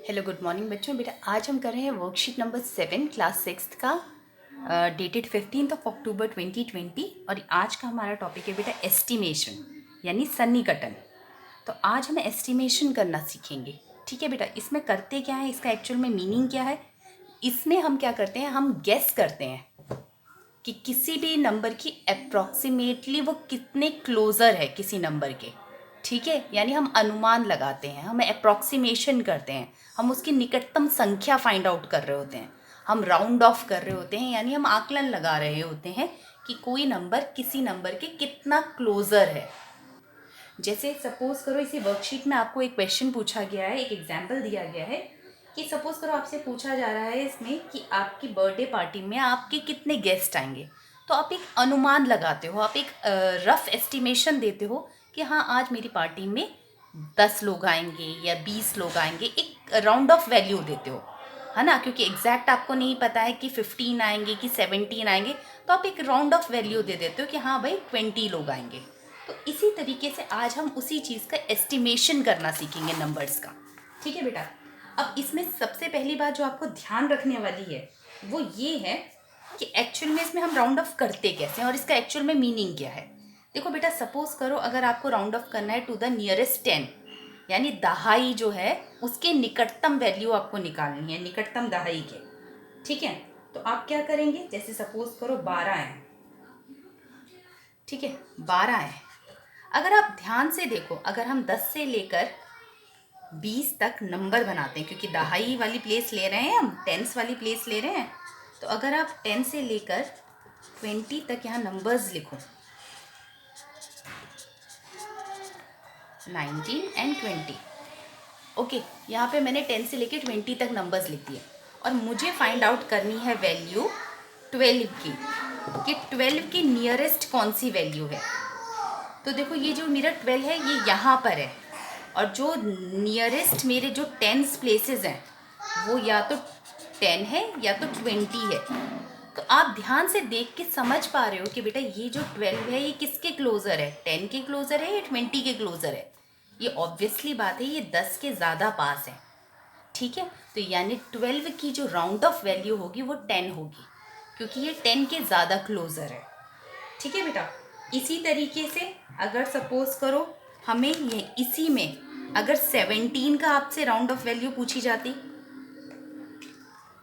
Hello good morning बच्चों। बेटा आज हम कर रहे हैं वर्कशीट नंबर 7 क्लास 6 का डेटेड 15 अक्टूबर 2020। और आज का हमारा टॉपिक है बेटा एस्टिमेशन यानी सन्निकटन। तो आज हम एस्टिमेशन करना सीखेंगे। ठीक है बेटा, इसमें करते क्या है, इसका एक्चुअल में मीनिंग क्या है। इसमें हम क्या करते हैं, हम गेस करते हैं कि किसी भी नंबर की अप्रॉक्सीमेटली वो कितने क्लोज़र है किसी नंबर के। ठीक है, यानी हम अनुमान लगाते हैं, हम अप्रॉक्सीमेशन करते हैं, हम उसकी निकटतम संख्या फाइंड आउट कर रहे होते हैं, हम राउंड ऑफ कर रहे होते हैं, यानी हम आकलन लगा रहे होते हैं कि कोई नंबर किसी नंबर के कितना क्लोज़र है। जैसे सपोज करो इसी वर्कशीट में आपको एक क्वेश्चन पूछा गया है, एक एग्जाम्पल दिया गया है कि सपोज करो आपसे पूछा जा रहा है इसमें कि आपकी बर्थडे पार्टी में आपके कितने गेस्ट आएंगे। तो आप एक अनुमान लगाते हो, आप एक रफ एस्टिमेशन देते हो कि हाँ आज मेरी पार्टी में 10 लोग आएंगे या 20 लोग आएंगे, एक राउंड ऑफ वैल्यू देते हो, है ना, क्योंकि एग्जैक्ट आपको नहीं पता है कि 15 आएंगे कि 17 आएंगे। तो आप एक राउंड ऑफ वैल्यू दे देते हो कि हाँ भाई 20 लोग आएंगे। तो इसी तरीके से आज हम उसी चीज़ का एस्टिमेशन करना सीखेंगे नंबर्स का। ठीक है बेटा, अब इसमें सबसे पहली बात जो आपको ध्यान रखने वाली है वो ये है कि एक्चुअल में इसमें हम राउंड ऑफ करते कैसे हैं और इसका एक्चुअल में मीनिंग क्या है। देखो बेटा, सपोज करो अगर आपको राउंड ऑफ करना है टू द नियरेस्ट 10, यानी दहाई जो है उसके निकटतम वैल्यू आपको निकालनी है, निकटतम दहाई के। ठीक है, तो आप क्या करेंगे, जैसे सपोज करो 12 है। ठीक है, 12 है। अगर आप ध्यान से देखो, अगर हम 10 से लेकर 20 तक नंबर बनाते हैं, क्योंकि दहाई वाली प्लेस ले रहे हैं, हम टेंस वाली प्लेस ले रहे हैं, तो अगर आप 10 से लेकर 20 तक यहाँ नंबर्स लिखो, 19 एंड 20। ओके, यहाँ पे मैंने 10 से लेकर 20 तक नंबर्स लिख दिए और मुझे फाइंड आउट करनी है वैल्यू 12 की, कि 12 की नियरेस्ट कौन सी वैल्यू है। तो देखो ये जो मेरा 12 है ये यहाँ पर है, और जो नियरेस्ट मेरे जो 10 प्लेसेस हैं वो या तो 10 है या तो 20 है। तो आप ध्यान से देख के समझ पा रहे हो कि बेटा ये जो 12 है ये किसके क्लोज़र है, 10 के क्लोज़र है या 20 के क्लोज़र है। ये ऑब्वियसली बात है, ये 10 के ज़्यादा पास है। ठीक है, तो यानी 12 की जो राउंड ऑफ वैल्यू होगी वो 10 होगी, क्योंकि ये 10 के ज़्यादा क्लोज़र है। ठीक है बेटा, इसी तरीके से अगर सपोज करो हमें ये इसी में अगर 17 का आपसे राउंड ऑफ वैल्यू पूछी जाती।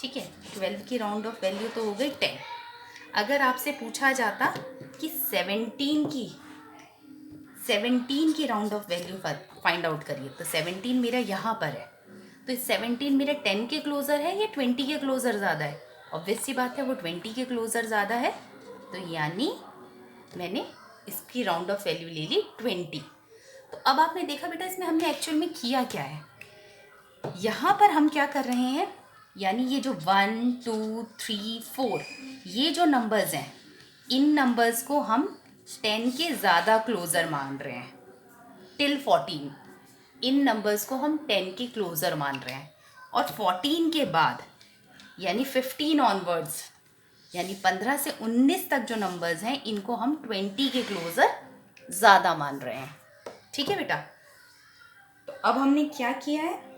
ठीक है, 12 की राउंड ऑफ वैल्यू तो हो गई 10। अगर आपसे पूछा जाता कि 17 की round of value find out करिए, तो 17 मेरा यहाँ पर है, तो 17 मेरे 10 के क्लोज़र है या 20 के क्लोज़र ज़्यादा है। ऑब्वियस सी बात है वो 20 के क्लोज़र ज़्यादा है, तो यानी मैंने इसकी राउंड ऑफ वैल्यू ले ली 20। तो अब आपने देखा बेटा इसमें हमने एक्चुअल में किया क्या है, यहाँ पर हम क्या कर रहे हैं, यानी ये जो 1 2 3 4 ये जो नंबर्स हैं, इन नंबर्स को हम 10 के ज़्यादा क्लोज़र मान रहे हैं। टिल 14 इन नंबर्स को हम 10 के क्लोज़र मान रहे हैं, और 14 के बाद यानी 15 ऑनवर्ड्स, यानी 15 से 19 तक जो नंबर्स हैं इनको हम 20 के क्लोज़र ज़्यादा मान रहे हैं। ठीक है बेटा, तो अब हमने क्या किया है,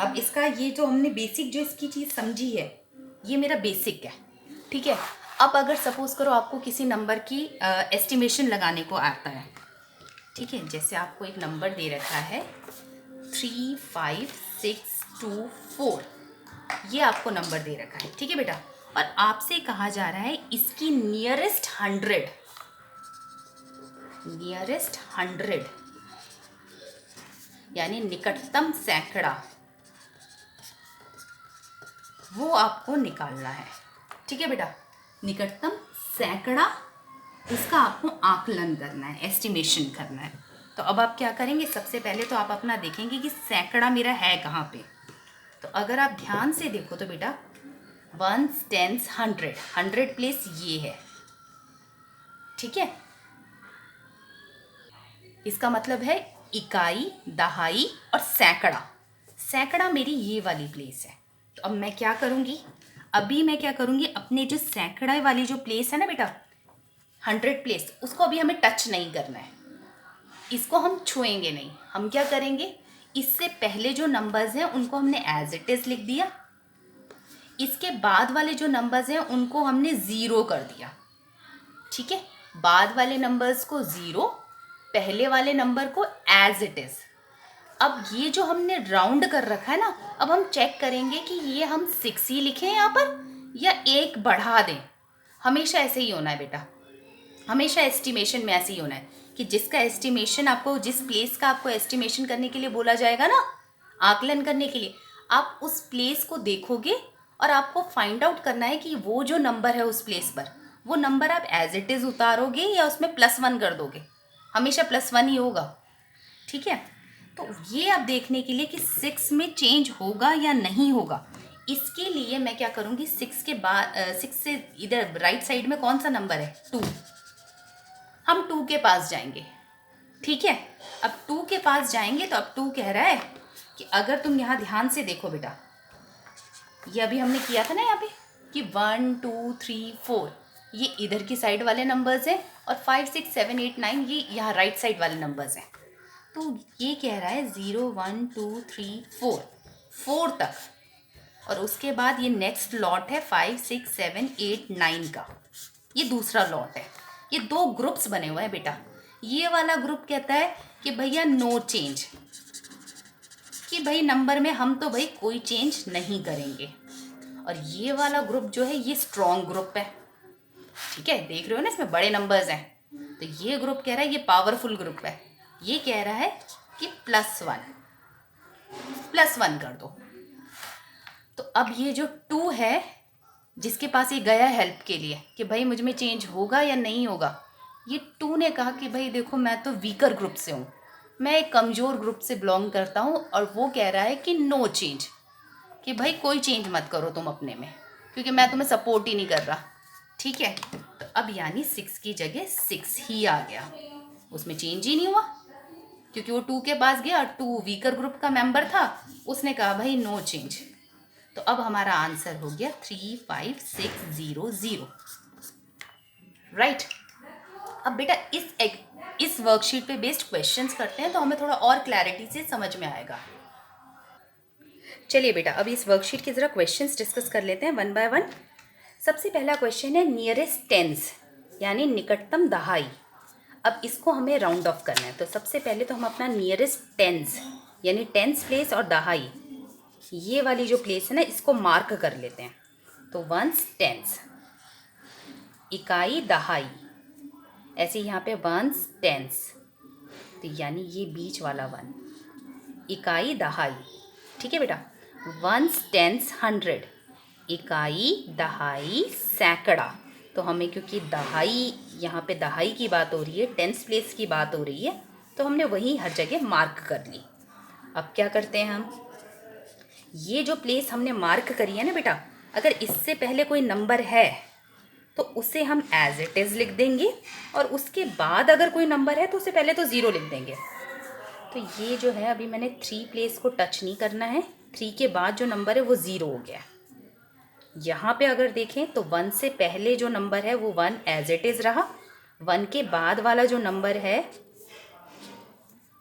अब इसका ये जो हमने बेसिक जो इसकी चीज़ समझी है ये मेरा बेसिक है। ठीक है, अब अगर सपोज करो आपको किसी नंबर की एस्टिमेशन लगाने को आता है। ठीक है, जैसे आपको एक नंबर दे रखा है 35624, ये आपको नंबर दे रखा है। ठीक है बेटा, और आपसे कहा जा रहा है इसकी नियरेस्ट 100 यानी निकटतम सैकड़ा वो आपको निकालना है। ठीक है बेटा, निकटतम सैकड़ा इसका आपको आकलन करना है, एस्टिमेशन करना है। तो अब आप क्या करेंगे, सबसे पहले तो आप अपना देखेंगे कि सैकड़ा मेरा है कहाँ पे। तो अगर आप ध्यान से देखो तो बेटा 1 10 100 प्लेस ये है। ठीक है, इसका मतलब है इकाई, दहाई और सैकड़ा। सैकड़ा मेरी ये वाली प्लेस है। तो अब मैं क्या करूँगी, अभी मैं क्या करूँगी, अपने जो सैकड़ा वाली जो प्लेस है ना बेटा 100 प्लेस, उसको अभी हमें टच नहीं करना है, इसको हम छुएंगे नहीं। हम क्या करेंगे, इससे पहले जो नंबर्स हैं उनको हमने एज इट इज़ लिख दिया, इसके बाद वाले जो नंबर्स हैं उनको हमने ज़ीरो कर दिया। ठीक है, बाद वाले नंबर्स को ज़ीरो, पहले वाले नंबर को एज इट इज़। अब ये जो हमने राउंड कर रखा है ना, अब हम चेक करेंगे कि ये हम 6 ही लिखें यहाँ पर या एक बढ़ा दें। हमेशा ऐसे ही होना है बेटा, हमेशा एस्टिमेशन में ऐसे ही होना है कि जिसका एस्टिमेशन आपको, जिस प्लेस का आपको एस्टिमेशन करने के लिए बोला जाएगा ना, आकलन करने के लिए, आप उस प्लेस को देखोगे और आपको फाइंड आउट करना है कि वो जो नंबर है उस प्लेस पर, वो नंबर आप एज इट इज़ उतारोगे या उसमें +1 कर दोगे। हमेशा +1 ही होगा। ठीक है, तो ये आप देखने के लिए कि 6 में चेंज होगा या नहीं होगा, इसके लिए मैं क्या करूँगी, 6 के बाद 6 से इधर राइट साइड में कौन सा नंबर है, 2, हम 2 के पास जाएंगे। ठीक है, अब 2 के पास जाएंगे तो अब 2 कह रहा है कि अगर तुम यहाँ ध्यान से देखो बेटा, ये अभी हमने किया था ना यहाँ पे कि 1 2 3 4, ये इधर की साइड वाले नंबर्स हैं और 5 6 7 8 9 ये यहाँ राइट साइड वाले नंबर्स हैं। तो ये कह रहा है 0 1 2 3 4, 4 तक, और उसके बाद ये नेक्स्ट लॉट है 5 6 7 8 9 का, ये दूसरा लॉट है। ये 2 ग्रुप्स बने हुए हैं बेटा। ये वाला ग्रुप कहता है कि भैया नो चेंज, कि भाई नंबर में हम तो भाई कोई चेंज नहीं करेंगे, और ये वाला ग्रुप जो है ये स्ट्रॉन्ग ग्रुप है। ठीक है, देख रहे हो ना इसमें बड़े नंबर्स हैं, तो ये ग्रुप कह रहा है ये पावरफुल ग्रुप है, ये कह रहा है कि +1 कर दो। तो अब ये जो 2 है जिसके पास ये गया हेल्प के लिए कि भाई मुझ में चेंज होगा या नहीं होगा, ये 2 ने कहा कि भाई देखो मैं तो वीकर ग्रुप से हूँ, मैं एक कमज़ोर ग्रुप से बिलोंग करता हूँ, और वो कह रहा है कि नो चेंज, कि भाई कोई चेंज मत करो तुम अपने में, क्योंकि मैं तुम्हें सपोर्ट ही नहीं कर रहा। ठीक है, तो अब यानी 6 की जगह 6 ही आ गया, उसमें चेंज ही नहीं हुआ, क्योंकि वो 2 के पास गया, 2 वीकर ग्रुप का मेंबर था, उसने कहा भाई नो चेंज। तो अब हमारा आंसर हो गया 3 5 6 0 0। राइट, अब बेटा इस वर्कशीट पे बेस्ड क्वेश्चंस करते हैं तो हमें थोड़ा और क्लैरिटी से समझ में आएगा। चलिए बेटा, अब इस वर्कशीट के ज़रा क्वेश्चंस डिस्कस कर लेते हैं वन बाय वन। सबसे पहला क्वेश्चन है नियरेस्ट टेंस, यानी निकटतम दहाई। अब इसको हमें राउंड ऑफ करना है, तो सबसे पहले तो हम अपना नियरेस्ट टेंस यानी टेंस प्लेस और दहाई, ये वाली जो प्लेस है ना, इसको मार्क कर लेते हैं। तो वंस टेंस, इकाई दहाई, ऐसे यहाँ पे वंस टेंस, तो यानी ये बीच वाला 1, इकाई दहाई। ठीक है बेटा, वंस टेंस 100, इकाई दहाई सैकड़ा। तो हमें क्योंकि दहाई, यहाँ पे दहाई की बात हो रही है, टेंस प्लेस की बात हो रही है, तो हमने वही हर जगह मार्क कर ली। अब क्या करते हैं हम, ये जो प्लेस हमने मार्क करी है ना बेटा, अगर इससे पहले कोई नंबर है तो उसे हम एज इट इज़ लिख देंगे, और उसके बाद अगर कोई नंबर है तो उससे पहले तो 0 लिख देंगे। तो ये जो है, अभी मैंने 3 प्लेस को टच नहीं करना है, 3 के बाद जो नंबर है वो 0 हो गया। यहाँ पे अगर देखें तो 1 से पहले जो नंबर है वो 1 एज इट इज़ रहा, 1 के बाद वाला जो नंबर है,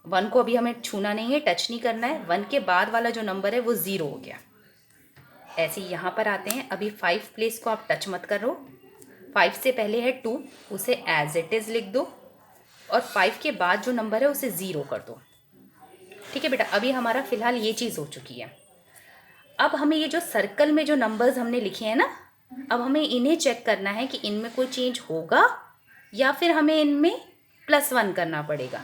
1 को अभी हमें छूना नहीं है, टच नहीं करना है, 1 के बाद वाला जो नंबर है वो 0 हो गया। ऐसे यहाँ पर आते हैं, अभी 5 प्लेस को आप टच मत करो, 5 से पहले है 2, उसे एज इट इज़ लिख दो, और 5 के बाद जो नंबर है उसे 0 कर दो। ठीक है बेटा, अभी हमारा फ़िलहाल ये चीज़ हो चुकी है। अब हमें ये जो सर्कल में जो नंबर्स हमने लिखे हैं ना, अब हमें इन्हें चेक करना है कि इनमें कोई चेंज होगा या फिर हमें इनमें +1 करना पड़ेगा।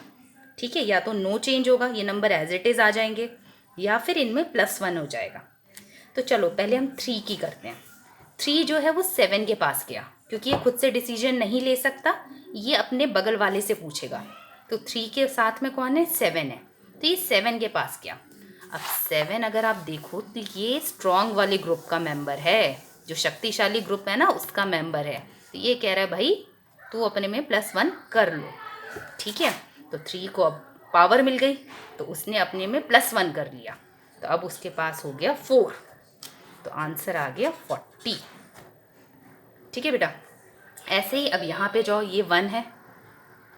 ठीक है, या तो नो चेंज होगा, ये नंबर एज इट इज़ आ जाएंगे, या फिर इनमें +1 हो जाएगा। तो चलो पहले हम 3 की करते हैं। 3 जो है वो 7 के पास गया, क्योंकि ये खुद से डिसीजन नहीं ले सकता, ये अपने बगल वाले से पूछेगा। तो 3 के साथ में कौन है, 7 है, तो ये 7 के पास गया। अब 7 अगर आप देखो तो ये स्ट्रॉन्ग वाले ग्रुप का मेंबर है, जो शक्तिशाली ग्रुप है ना उसका मेंबर है। तो ये कह रहा है भाई तू अपने में +1 कर लो। ठीक है, तो 3 को अब पावर मिल गई, तो उसने अपने में +1 कर लिया, तो अब उसके पास हो गया 4, तो आंसर आ गया 40। ठीक है बेटा, ऐसे ही अब यहाँ पे जाओ, ये 1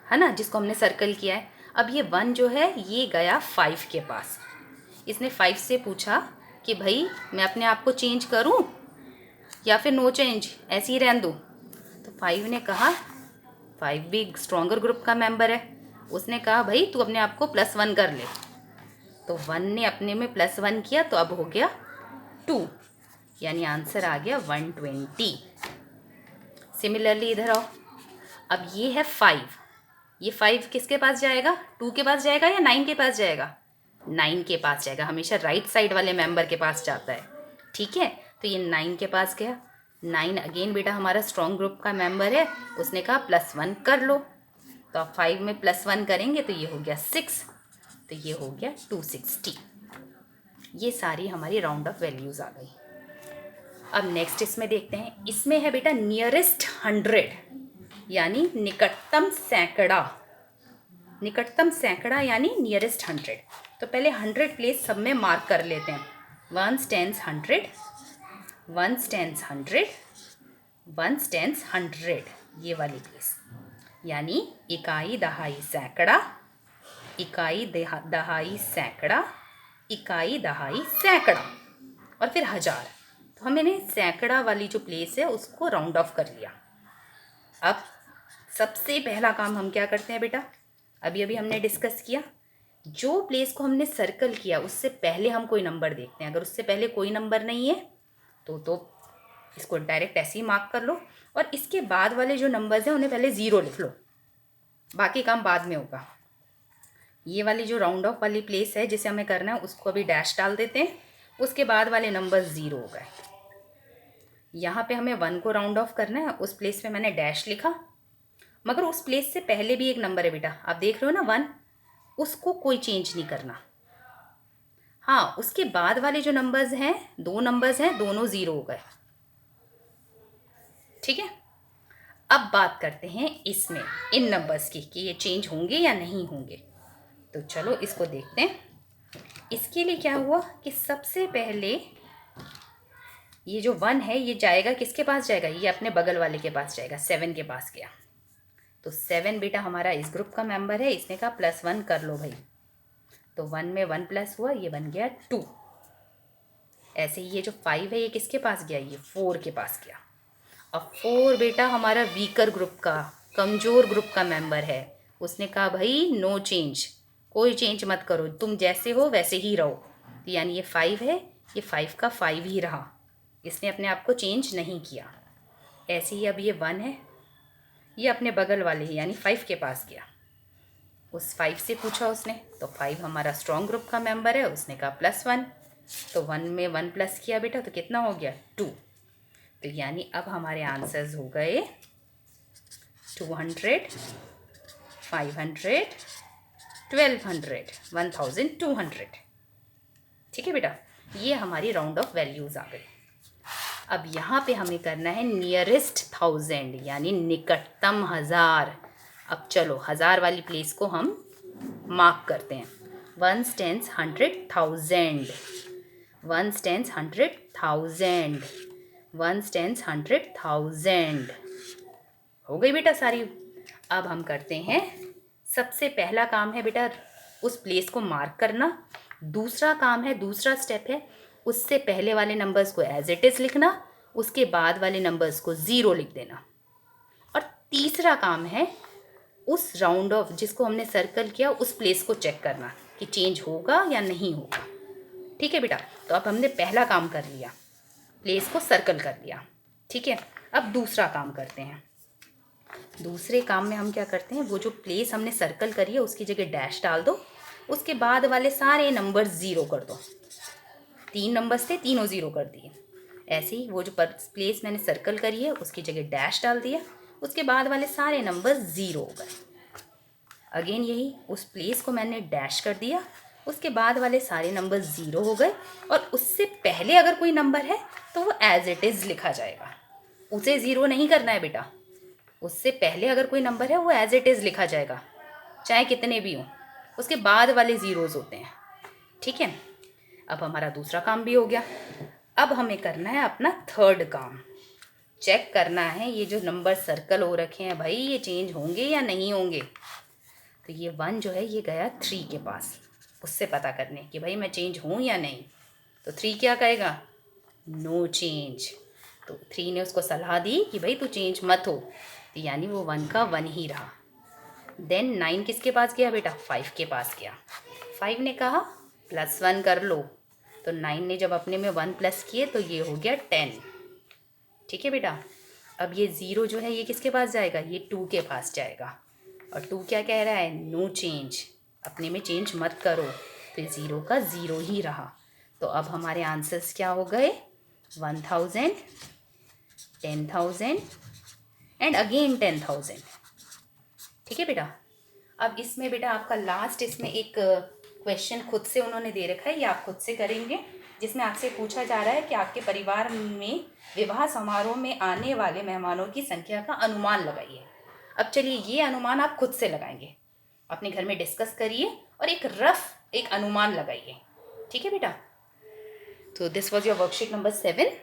है ना, जिसको हमने सर्कल किया है। अब ये 1 जो है ये गया 5 के पास, इसने 5 से पूछा कि भाई मैं अपने आप को चेंज करूं या फिर नो चेंज, ऐसे ही रहने दूं। तो 5 ने कहा, 5 भी स्ट्रॉन्गर ग्रुप का मेंबर है, उसने कहा भाई तू अपने आप को +1 कर ले। तो 1 ने अपने में +1 किया, तो अब हो गया 2, यानी आंसर आ गया 120। सिमिलरली इधर आओ, अब ये है 5, ये 5 किसके पास जाएगा? 2 के पास जाएगा या 9 के पास जाएगा? 9 के पास जाएगा, हमेशा राइट साइड वाले मेंबर के पास जाता है, ठीक है। तो ये 9 के पास गया। 9 अगेन बेटा हमारा स्ट्रॉन्ग ग्रुप का मेंबर है, उसने कहा +1 कर लो। तो आप 5 में +1 करेंगे तो ये हो गया 6, तो ये हो गया 260। ये सारी हमारी राउंड ऑफ वैल्यूज़ आ गई। अब नेक्स्ट इसमें देखते हैं, इसमें है बेटा नियरेस्ट 100, यानी निकटतम सैकड़ा। निकटतम सैकड़ा यानी नियरेस्ट 100। तो पहले 100 प्लेस सब में मार्क कर लेते हैं। 1 टेंस 100, 1 टेंस 100, 1 टेंस 100, ये वाली प्लेस, यानी इकाई दहाई सैकड़ा, इकाई दहाई सैकड़ा, इकाई दहाई सैकड़ा, और फिर 1000। तो हमने सैकड़ा वाली जो प्लेस है उसको राउंड ऑफ कर लिया। अब सबसे पहला काम हम क्या करते हैं बेटा, अभी अभी हमने डिस्कस किया, जो प्लेस को हमने सर्कल किया उससे पहले हम कोई नंबर देखते हैं। अगर उससे पहले कोई नंबर नहीं है तो इसको डायरेक्ट ऐसे ही मार्क कर लो, और इसके बाद वाले जो नंबर्स हैं उन्हें पहले 0 लिख लो, बाकी काम बाद में होगा। ये वाली जो राउंड ऑफ वाली प्लेस है जिसे हमें करना है उसको अभी डैश डाल देते हैं, उसके बाद वाले नंबर 0 हो गए। यहाँ पे हमें 1 को राउंड ऑफ करना है, उस प्लेस पे मैंने डैश लिखा, मगर उस प्लेस से पहले भी एक नंबर है बेटा, आप देख रहे हो ना 1, उसको कोई चेंज नहीं करना। हाँ, उसके बाद वाले जो नंबर्स हैं, 2 नंबर्स हैं, दोनों 0 हो गए, ठीक है। अब बात करते हैं इसमें इन नंबर्स की कि ये चेंज होंगे या नहीं होंगे। तो चलो इसको देखते हैं। इसके लिए क्या हुआ कि सबसे पहले ये जो 1 है ये जाएगा किसके पास जाएगा? ये अपने बगल वाले के पास जाएगा, 7 के पास गया। तो 7 बेटा हमारा इस ग्रुप का मेंबर है, इसने कहा +1 कर लो भाई। तो 1 में 1 प्लस हुआ, ये बन गया 2। ऐसे ही ये जो 5 है ये किसके पास गया? ये 4 के पास गया। अब 4 बेटा हमारा वीकर ग्रुप का, कमज़ोर ग्रुप का मेंबर है, उसने कहा भाई नो चेंज, कोई चेंज मत करो, तुम जैसे हो वैसे ही रहो। तो यानी ये 5 है, ये 5 का 5 ही रहा, इसने अपने आप को चेंज नहीं किया। ऐसे ही अब ये 1 है, ये अपने बगल वाले ही यानी 5 के पास गया, उस 5 से पूछा उसने। तो 5 हमारा स्ट्रॉन्ग ग्रुप का मेंबर है, उसने कहा +1। तो 1 में 1 प्लस किया बेटा, तो कितना हो गया? 2। तो यानी अब हमारे आंसर्स हो गए 200, 500, 1200, 1200। ठीक है बेटा, ये हमारी राउंड ऑफ वैल्यूज़ आ गई। अब यहाँ पे हमें करना है नियरेस्ट 1000, यानी निकटतम 1000। अब चलो 1000 वाली प्लेस को हम मार्क करते हैं। 1 टेंस 100,000, 1 टेंस 100,000, 1 टेंस 100,000। हो गई बेटा सारी। अब हम करते हैं, सबसे पहला काम है बेटा उस प्लेस को मार्क करना। दूसरा काम है, दूसरा स्टेप है, उससे पहले वाले नंबर्स को एज इट इज़ लिखना, उसके बाद वाले नंबर्स को 0 लिख देना। और तीसरा काम है उस राउंड ऑफ जिसको हमने सर्कल किया उस प्लेस को चेक करना कि चेंज होगा या नहीं होगा। ठीक है बेटा, तो अब हमने पहला काम कर लिया, प्लेस को सर्कल कर लिया। ठीक है, अब दूसरा काम करते हैं। दूसरे काम में हम क्या करते हैं, वो जो प्लेस हमने सर्कल करी है उसकी जगह डैश डाल दो, उसके बाद वाले सारे नंबर 0 कर दो। 3 नंबर्स थे, तीनों 0 कर दिए। ऐसे ही वो जो प्लेस मैंने सर्कल करी है उसकी जगह डैश डाल दिया, उसके बाद वाले सारे नंबर 0 हो गए। अगेन यही, उस प्लेस को मैंने डैश कर दिया, उसके बाद वाले सारे नंबर 0 हो गए, और उससे पहले अगर कोई नंबर है तो वो एज इट इज़ लिखा जाएगा, उसे 0 नहीं करना है बेटा। उससे पहले अगर कोई नंबर है वो एज इट इज़ लिखा जाएगा, चाहे कितने भी हों, उसके बाद वाले ज़ीरोज़ होते हैं। ठीक है, अब हमारा दूसरा काम भी हो गया। अब हमें करना है अपना थर्ड काम, चेक करना है ये जो नंबर सर्कल हो रखे हैं भाई ये चेंज होंगे या नहीं होंगे। तो ये 1 जो है ये गया 3 के पास, उससे पता करने कि भाई मैं चेंज हूँ या नहीं। तो 3 क्या कहेगा, नो चेंज। तो 3 ने उसको सलाह दी कि भाई तू चेंज मत हो, तो यानी वो 1 का 1 ही रहा। देन 9 किसके पास गया बेटा, 5 के पास गया। 5 ने कहा +1 कर लो, तो 9 ने जब अपने में 1 प्लस किए तो ये हो गया 10। ठीक है बेटा। अब ये 0 जो है ये किसके पास जाएगा, ये 2 के पास जाएगा। और 2 क्या कह रहा है, नो चेंज, अपने में चेंज मत करो, तो 0 का 0 ही रहा। तो अब हमारे आंसर्स क्या हो गए, 1000, 10,000 एंड अगेन 10,000। ठीक है बेटा। अब इसमें बेटा आपका लास्ट इसमें एक क्वेश्चन खुद से उन्होंने दे रखा है, ये आप खुद से करेंगे, जिसमें आपसे पूछा जा रहा है कि आपके परिवार में विवाह समारोह में आने वाले मेहमानों की संख्या का अनुमान लगाइए। अब चलिए ये अनुमान आप खुद से लगाएंगे, अपने घर में डिस्कस करिए और एक अनुमान लगाइए। ठीक है बेटा। तो this was your worksheet number 7।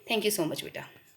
Thank you so much बेटा।